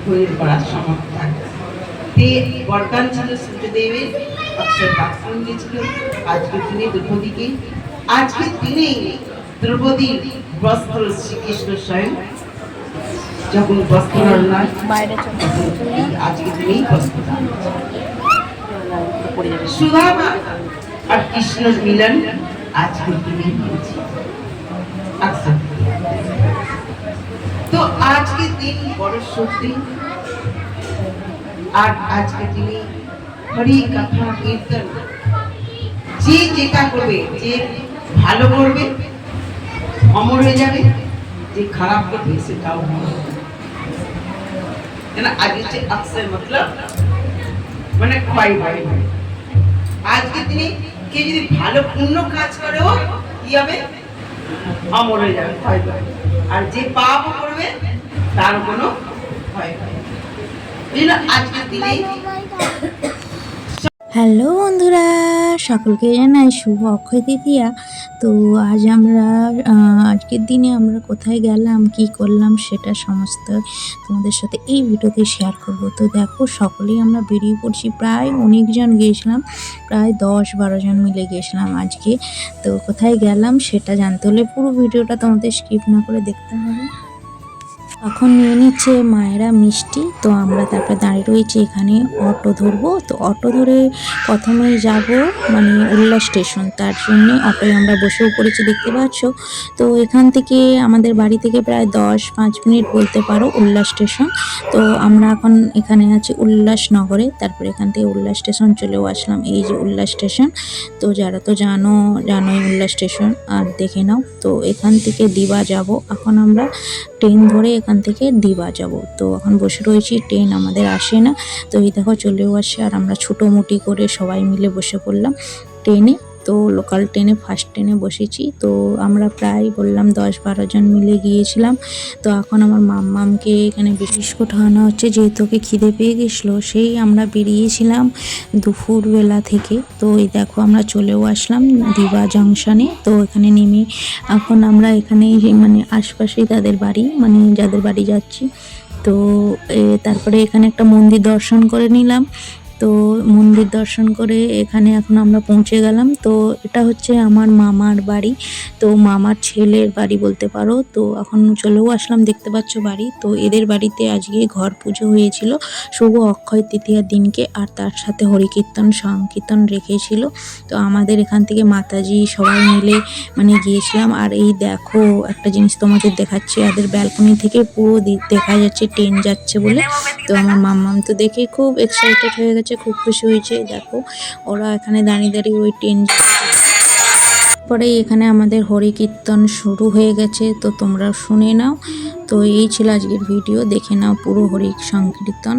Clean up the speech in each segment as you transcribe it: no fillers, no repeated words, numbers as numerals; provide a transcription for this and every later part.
হয়ে পড়ার সমর্থ থাকে। ते वरदान ছিল সূর্যদেবের, অক্ষয় পাত্র ছিল আজকের দিনে দ্রৌপদীকে। আজকের দিনেই দ্রৌপদীর বস্ত্র শ্রীকৃষ্ণ স্বয়ং যখন বস্ত্র রান্নার আজকের দিনেই বস্ত্র সুদামা আর কৃষ্ণের মিলন আজকের দিনেই হয়েছে। আচ্ছা, তো আজকের দিন বড় সত্যি। আর আজকে তিনি হরি কথা কীর্তন যে যেটা করবে, যে ভালো করবে অমর হয়ে যাবে, যে খারাপ করবে সেটাও আজকে যে অক্ষয় মতলব মানে ক্ষয় হয়। আজকে তিনি কে যদি ভালো পূর্ণ কাজ করেও কি হবে, অমর হয়ে যাবে, ক্ষয় হবে। আর যে পাপ করবে তার কোনো ক্ষয় হবে। হ্যালো বন্ধুরা, সকলকে জানাই শুভ অক্ষয় তৃতীয়া। তো আজ আমরা আজকের দিনে আমরা কোথায় গেলাম, কি করলাম সেটা সমস্ত তোমাদের সাথে এই ভিডিওতে শেয়ার করব। তো দেখো, সকলেই আমরা বেরিয়ে পড়ছি, প্রায় অনেকজন গিয়েছিলাম, প্রায় 10-12 জন মিলে গিয়েছিলাম আজকে। তো কোথায় গেলাম সেটা জানতে হলে পুরো ভিডিওটা তোমাদের স্কিপ না করে দেখতে হবে। এখন নিয়ে নিচ্ছে মায়েরা মিষ্টি, তো আমরা তারপরে দাঁড়িয়ে রয়েছি এখানে অটো ধরবো। তো অটো ধরে প্রথমেই যাব মানে উল্লাস স্টেশন, তার জন্যে অটোয় আমরা বসেও পড়েছি, দেখতে পাচ্ছ। তো এখান থেকে আমাদের বাড়ি থেকে প্রায় 10-5 মিনিট বলতে পারো উল্লাস স্টেশন। তো আমরা এখন এখানে আছি উল্লাসনগরে, তারপরে এখান থেকে উল্লাস স্টেশন চলেও আসলাম। এই যে উল্লাস স্টেশন, তো যারা তো জানোই উল্লাস স্টেশন, আর দেখে নাও। তো এখান থেকে দিবা যাব, এখন আমরা ট্রেন ধরে এখান থেকে দিবা যাব। তো এখন বসে রয়েছি, ট্রেন আমাদের আসে না। তো এই দেখো চলেও আসে, আর আমরা ছোটোমুটি করে সবাই মিলে বসে পড়লাম ট্রেনে। তো লোকাল ট্রেনে, ফার্স্ট ট্রেনে বসেছি। তো আমরা প্রায় বললাম 10-12 জন মিলে গিয়েছিলাম। তো এখন আমার মাম্মামকে এখানে বিস্কুট খাওয়ানো হচ্ছে, যেহেতু ওকে খিদে পেয়ে গেছিলো। সেই আমরা বেরিয়েছিলাম দুপুরবেলা থেকে। তো এই দেখো আমরা চলেও আসলাম দিবা জাংশনে। তো এখানে নেমে এখন আমরা এখানে মানে আশপাশেই তাদের বাড়ি, মানে যাদের বাড়ি যাচ্ছি। তো তারপরে এখানে একটা মন্দির দর্শন করে নিলাম। তো মন্দির দর্শন করে এখানে এখন আমরা পৌঁছে গেলাম। তো এটা হচ্ছে আমার মামার বাড়ি, তো মামার ছেলের বাড়ি বলতে পারো। তো এখন চলেও আসলাম, দেখতে পাচ্ছ বাড়ি। তো এদের বাড়িতে আজকে ঘর পুজো হয়েছিল শুভ অক্ষয় তৃতীয়ার দিনকে, আর তার সাথে হরিকীর্তন সংকীর্তন রেখেছিল। তো আমাদের এখান থেকে মাতাজি সবাই মিলে মানে গিয়েছিলাম। আর এই দেখো একটা জিনিস তোমাদের দেখাচ্ছি, এদের ব্যালকনি থেকে পুরো দেখা যাচ্ছে ট্রেন যাচ্ছে বলে। তো আমার মাম্মাম তো দেখে খুব এক্সাইটেড হয়ে গেছে, খুব খুশি হয়েছে। দেখো ওরা এখানে দাঁড়িয়ে দাঁড়িয়ে ওই ট্রেন পরে এখানে আমাদের হরিকীর্তন শুরু হয়ে গেছে, তো তোমরা শুনে নাও। তো এই ছিল আজকের ভিডিও, দেখে নাও পুরো হরি সংকীর্তন।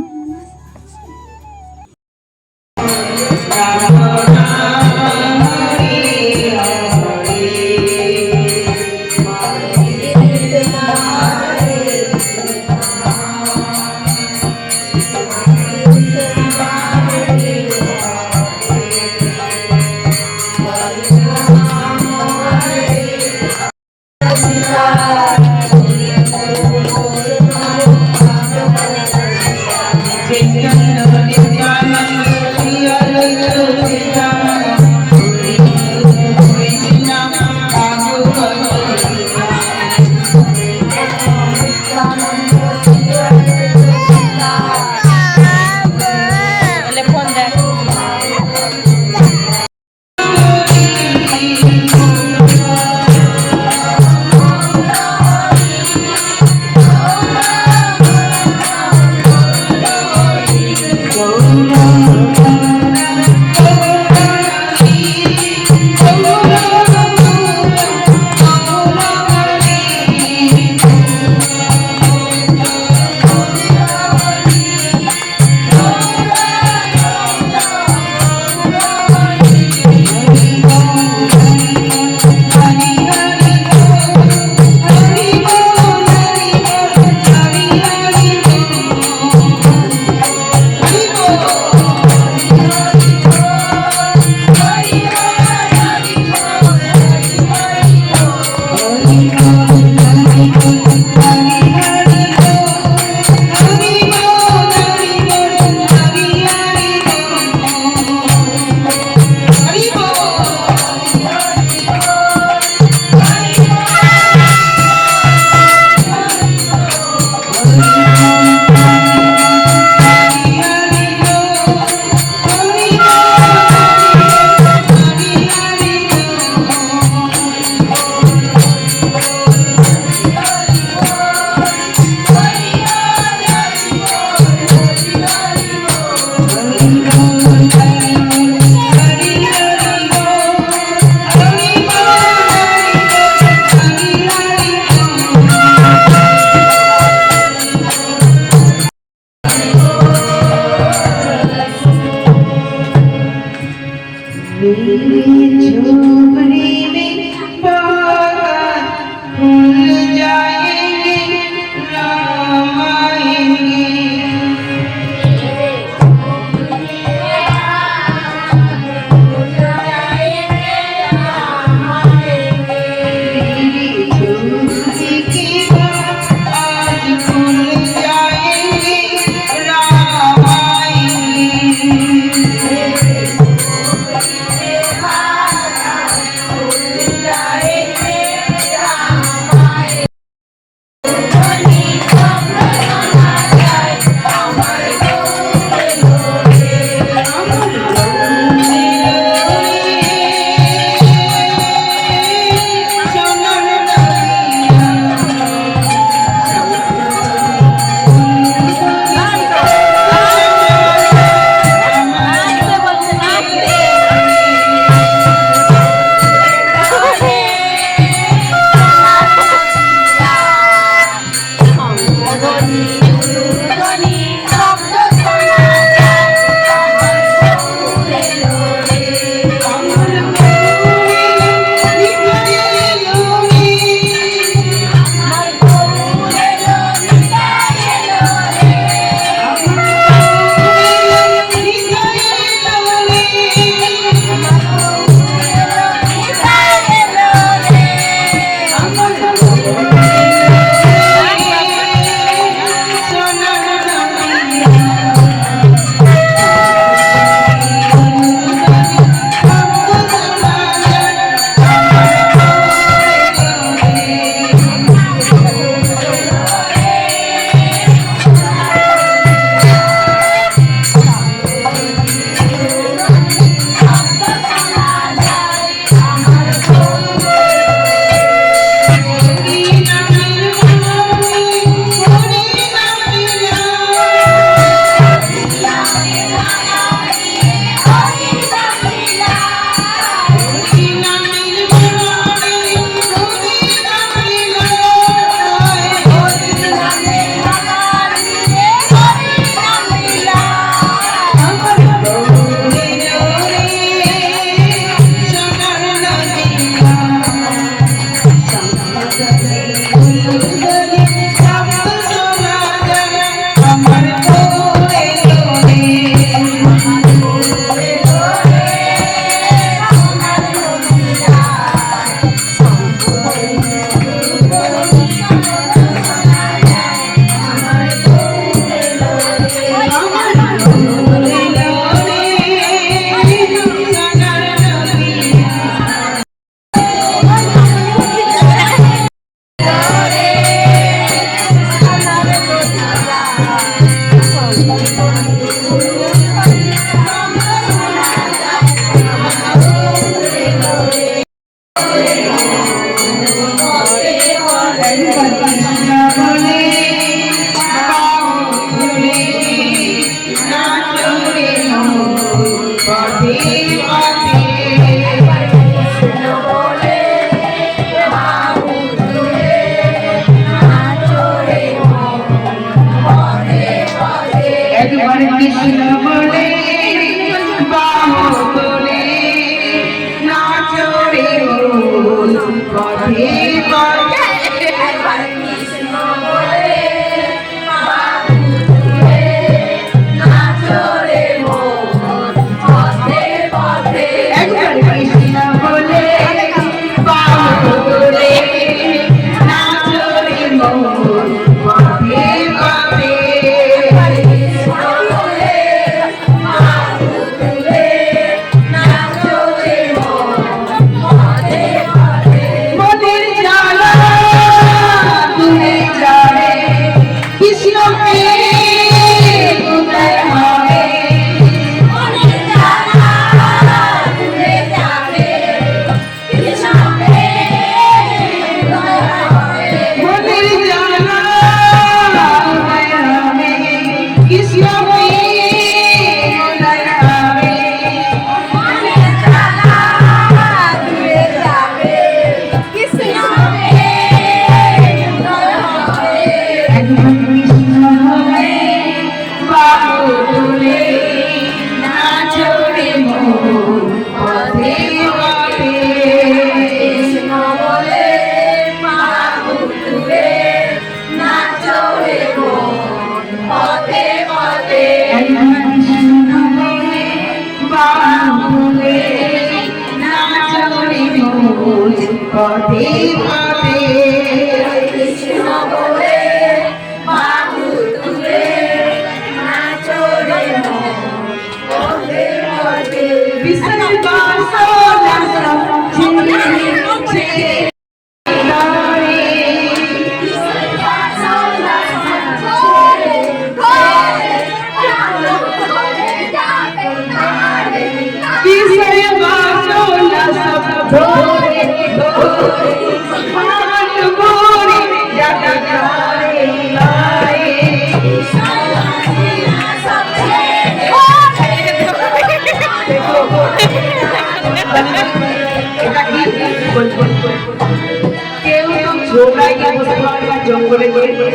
জঙ্গলে গিয়ে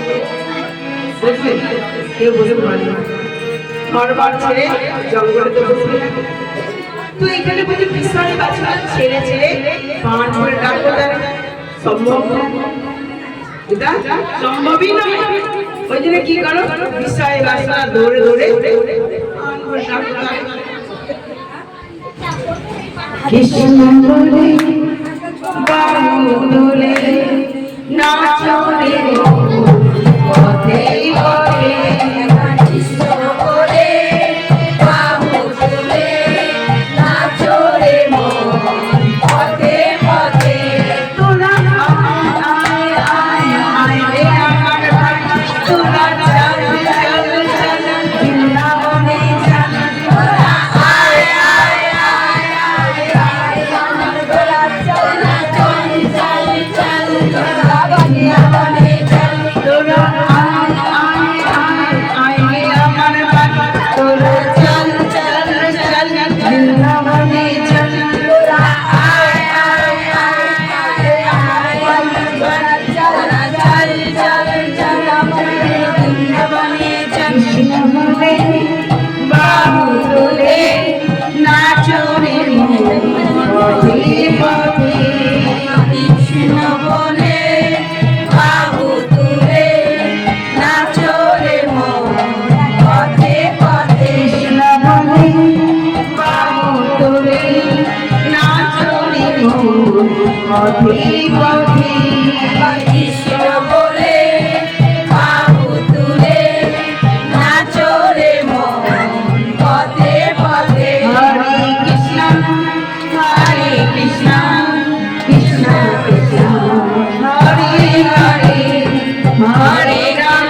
বুঝলেন কেউ বসে পারে না, ঘর বার ছেড়ে জঙ্গলে তো বসে তো এখানে বুঝি বিশ্রামী গাছটা ছেড়ে ছেড়ে পাঁচ করে ডাকবো, সম্ভব এটা সম্ভবই নয়। ওই জন্য কি করো, বিশ্রামী গাছটা দৌড়ে দৌড়ে কৃষ্ণ বলে বাবু দোলে নাচো রে পথে পথে কৃষ্ণ বলে বাবু দোলে নাচো রে পথে পথে তোরা আয় আয় আয় রে আমার ভাই, তোরা চল চল চল বৃন্দাবনে চল, তোরা আয় আয় আয় আয় আয় আমার তোরা চল চল চল চল বৃন্দাবনে চল, তোরা আয় আয় আয় আয় রে আমার ভাই, তোরা চল চল চল বৃন্দাবনে চল, তোরা আয় আয় আয় আয় আয় তোরা চল চল চল চল বৃন্দাবনে চল। কৃষ্ণ বলে বাবু দোলে নাচো রে পথে পথে, কৃষ্ণ বলে বাবু দোলে নাচো রে পথে পথে, কৃষ্ণ বলে বাবু দোলে নাচো রে পথে পথে, কৃষ্ণ বলে বাবু দোলে নাচো রে পথে পথে। হরে কৃষ্ণ কৃষ্ণ কৃষ্ণ হরে হরে, হরে রাম